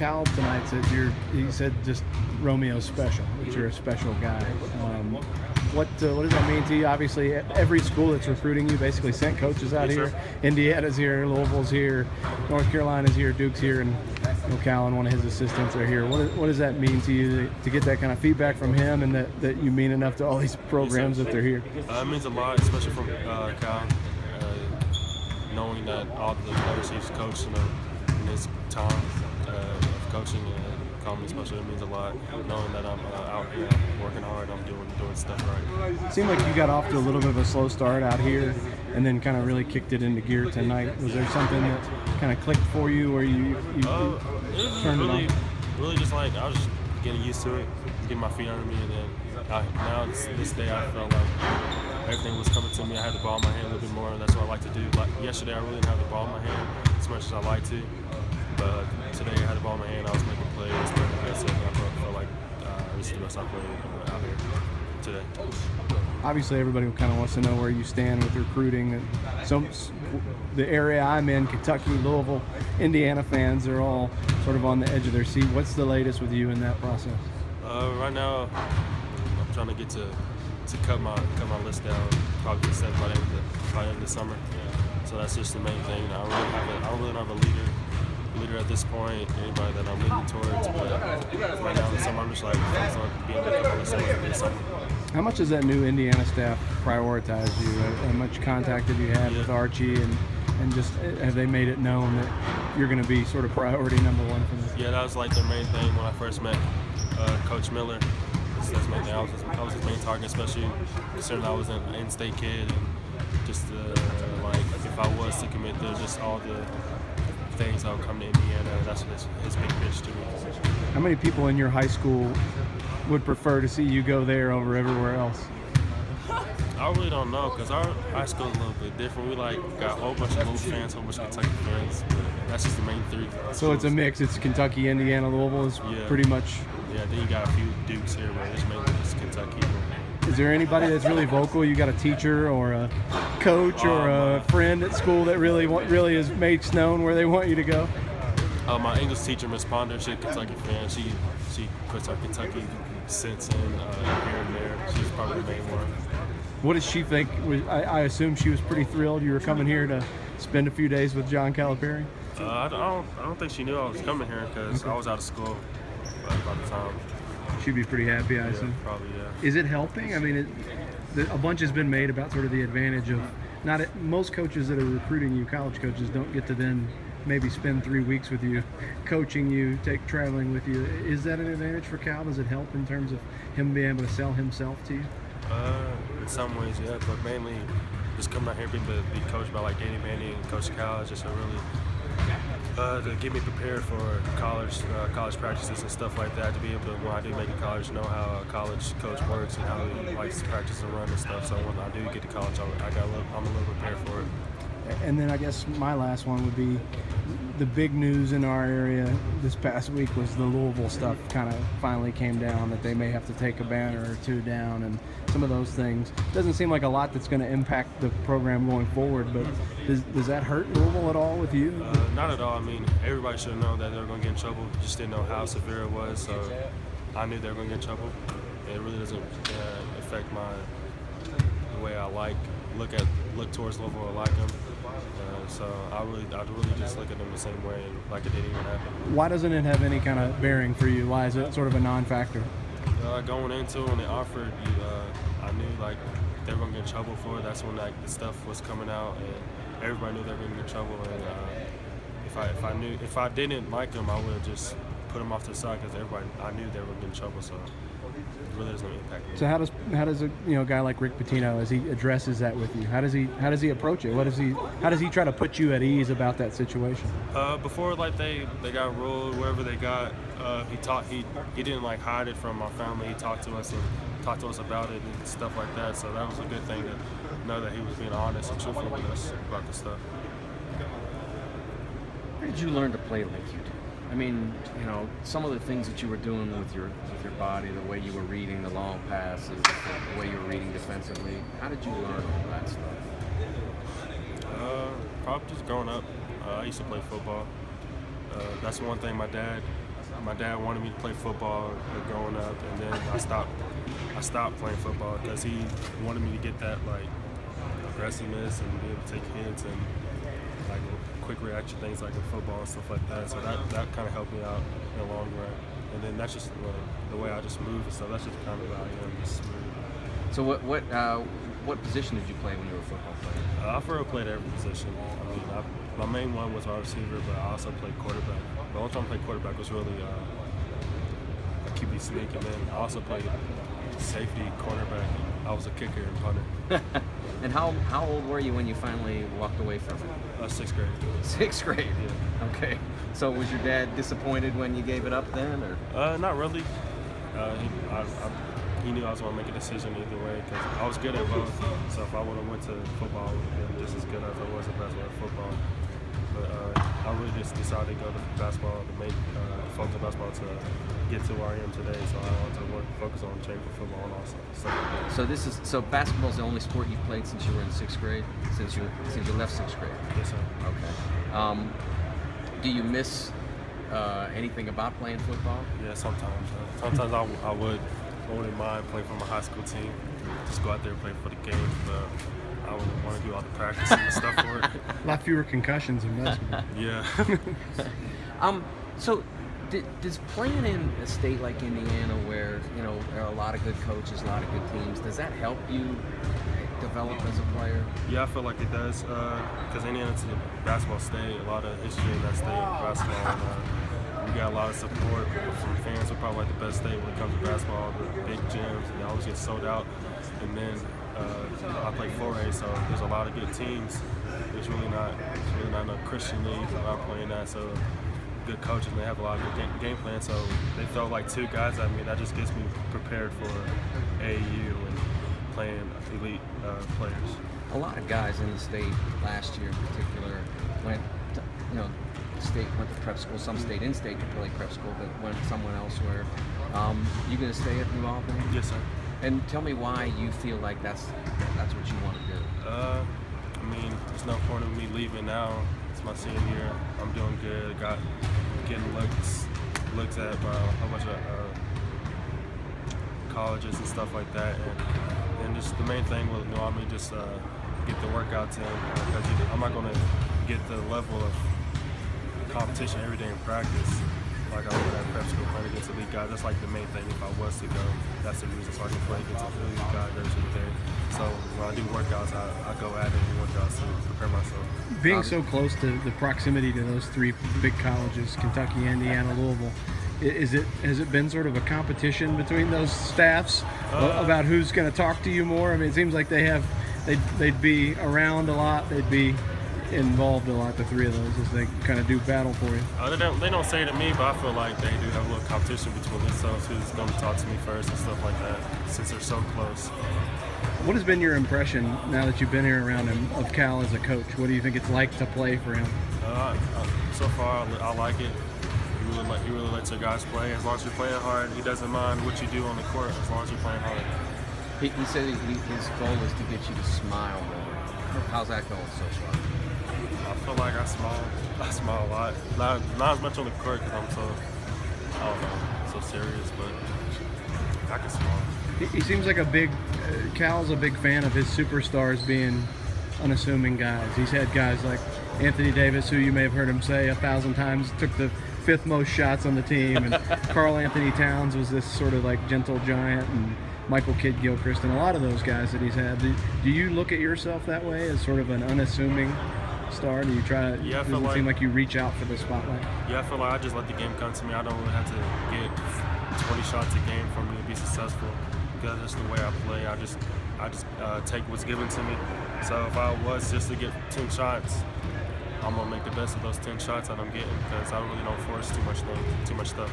Cal tonight said he said just Romeo's special, that you're a special guy. What does that mean to you? Obviously, every school that's recruiting you basically sent coaches out here. Indiana's here, Louisville's here, North Carolina's here, Duke's here, and Cal and one of his assistants are here. What does that mean to you to get that kind of feedback from him, and that you mean enough to all these programs that they're here? It means a lot, especially from Cal, knowing that all the players he's coached in his time of coaching and calling me special. It means a lot, knowing that I'm out here working hard, I'm doing stuff right. It seemed like you got off to a little bit of a slow start out here and then kind of really kicked it into gear tonight. Was there something that kind of clicked for you where you turned it on? Really just like I was just getting used to it, getting my feet under me, and then now this day I felt like everything was coming to me. I had the ball in my hand a little bit more, and that's what I like to do. Like yesterday, I really didn't have the ball in my hand as much as I like to, but today I had the ball in my hand. I was making plays, playing aggressive, and I felt like this is the best I played out here today. Obviously, everybody kind of wants to know where you stand with recruiting. So, the area I'm in, Kentucky, Louisville, Indiana fans, they're all sort of on the edge of their seat. What's the latest with you in that process? Right now, I'm trying to get to cut my list down, probably to 7 by the end of the summer. So that's just the main thing. I don't really have a leader at this point, anybody that I'm leaning towards. But right now in the summer, I'm just like focused on being able to cut my list this summer. How much does that new Indiana staff prioritize you? How much contact have you had with Archie, and just have they made it known that you're going to be sort of priority number one for them? Yeah, that was like their main thing when I first met Coach Miller. That's the main thing. I was his main target, especially considering I was an in-state kid, and just like if I was to commit there, just all the things that would come to Indiana. That's his big pitch to me. How many people in your high school would prefer to see you go there over everywhere else? I really don't know, because our high school is a little bit different. We got a whole bunch of Louisville fans, a whole bunch of Kentucky fans. But that's just the main three. So it's a mix. It's Kentucky, Indiana, Louisville is pretty much. Yeah, then you got a few Dukes here, but it's mainly just Kentucky. Is there anybody that's really vocal? You got a teacher or a coach or a friend at school that really makes known where they want you to go? My English teacher, Miss Ponder, she's a Kentucky fan. She puts our Kentucky sense in here and there. She's probably the main one. What does she think? I assume she was pretty thrilled you were coming here to spend a few days with John Calipari. I don't think she knew I was coming here because I was out of school by the time. She'd be pretty happy, I assume. Probably, yeah. Is it helping? I mean, a bunch has been made about sort of the advantage of most coaches that are recruiting you, college coaches, don't get to then maybe spend 3 weeks with you, coaching you, traveling with you. Is that an advantage for Cal? Does it help in terms of him being able to sell himself to you? In some ways, yeah, but mainly just coming out here being to be coached by like Danny Manning and Coach Cal is just a really to get me prepared for college practices and stuff like that, to be able to, when I do make it to college, know how a college coach works and how he likes to practice and run and stuff. So when I do get to college, I'm a little prepared for it. And then I guess my last one would be the big news in our area this past week was the Louisville stuff kind of finally came down, that they may have to take a banner or two down and some of those things. Doesn't seem like a lot that's going to impact the program going forward, but does that hurt Louisville at all with you? Not at all. I mean, everybody should know that they were going to get in trouble. Just didn't know how severe it was, so I knew they were going to get in trouble. It really doesn't affect the way I look towards Louisville or like them. So I really just look at them the same way, and like it didn't even happen. Why doesn't it have any kind of bearing for you? Why is it sort of a non-factor? Going into when they offered you, I knew like they were gonna get in trouble for it. That's when like the stuff was coming out, and everybody knew they were gonna get in trouble. And if I didn't like them, I would have just put them off to the side, because I knew they were gonna get in trouble. So it really doesn't impact me. So how does a guy like Rick Pitino, as he addresses that with you, how does he approach it? How does he try to put you at ease about that situation? Before like they got ruled, wherever they got, he didn't like hide it from my family. He talked to us about it and stuff like that. So that was a good thing to know that he was being honest and truthful with us about the stuff. Where did you learn to play like you do? I mean, some of the things that you were doing with your body, the way you were reading the long passes, the way you were reading defensively. How did you learn all that stuff? Probably just growing up. I used to play football. That's one thing my dad my dad wanted me to play football growing up, and then I stopped playing football because he wanted me to get that like aggressiveness and be able to take hits and like quick reaction things like in football and stuff like that. So that kind of helped me out in the long run. And then that's just the way I just move and stuff. That's just kind of how I am, just smooth. So what position did you play when you were a football player? I've really played every position. I mean, my main one was wide receiver, but I also played quarterback. The only time I played quarterback was really a QB sneak, and then I also played safety, cornerback. I was a kicker and punter. And how old were you when you finally walked away from it? 6th grade. 6th grade? Yeah. Okay. So was your dad disappointed when you gave it up then, or? Not really. He knew I was going to make a decision either way because I was good at both. So if I would have went to football, I would have been just as good as I was at basketball and football. But I really just decided to go to basketball to make focus on basketball to get to where I am today. So I want to focus on training for football and also stuff like that. So basketball is the only sport you've played since you were in 6th grade, since you left 6th grade. Yes, sir. Okay. Do you miss anything about playing football? Yeah, sometimes. Sometimes I would. I wouldn't mind playing for my high school team. Just go out there and play for the game, but I wouldn't want to do all the practicing and stuff for it. A lot fewer concussions in basketball. Yeah. So does playing in a state like Indiana, where there are a lot of good coaches, a lot of good teams, does that help you develop as a player? Yeah, I feel like it does, because Indiana's a basketball state, a lot of history in that state, basketball, and we got a lot of support from fans. We're probably like the best state when it comes to basketball, the big gyms, and they always get sold out. And then I play 4A, so there's a lot of good teams. It's really not no Christian league without playing that, so good coaches, and they have a lot of good game plans. So they throw like 2 guys at me, that just gets me prepared for AAU and playing elite players. A lot of guys in the state last year in particular went to, went to prep school. Some stayed in state to play prep school, but went somewhere elsewhere. You going to stay at New Albany? Yes, sir. And tell me why you feel like that's what you want to do. I mean, there's no point in me leaving now. It's my senior year. I'm doing good. Getting looks at by a whole bunch of colleges and stuff like that. And just the main thing with New Albany, just get the workouts in, because I'm not going to get the level of competition every day in practice like I would at prep school playing against elite guys. That's like the main thing. If I was to go, that's the reason, so I can play against elite guys every single day. So when I do workouts, I go at it in workouts to prepare myself. Being so close to the proximity to those 3 big colleges, Kentucky, Indiana, Louisville, has it been sort of a competition between those staffs about who's going to talk to you more? I mean, it seems like they'd be around a lot, they'd be involved a lot, the 3 of those, as they kind of do battle for you. They don't say it to me, but I feel like they do have a little competition between themselves, who's going to talk to me first and stuff like that, since they're so close. What has been your impression, now that you've been here around him, of Cal as a coach? What do you think it's like to play for him? So far, I like it. He really lets your guys play. As long as you're playing hard, he doesn't mind what you do on the court, as long as you're playing hard. He said his goal is to get you to smile more. How's that going so far? I feel like I smile a lot. Not as much on the court because I'm so, I don't know, so serious, but I can smile. He seems like Cal's a big fan of his superstars being unassuming guys. He's had guys like Anthony Davis, who you may have heard him say 1,000 times, took the 5th most shots on the team, and Karl Anthony Towns was this sort of like gentle giant, and Michael Kidd-Gilchrist, and a lot of those guys that he's had. Do you look at yourself that way, as sort of an unassuming star? Do you try? Yeah, does it seem like you reach out for the spotlight? Yeah, I feel like I just let the game come to me. I don't really have to get 20 shots a game for me to be successful, because that's the way I play. I just take what's given to me. So if I was just to get 10 shots, I'm gonna make the best of those 10 shots that I'm getting, because I really don't force too much stuff.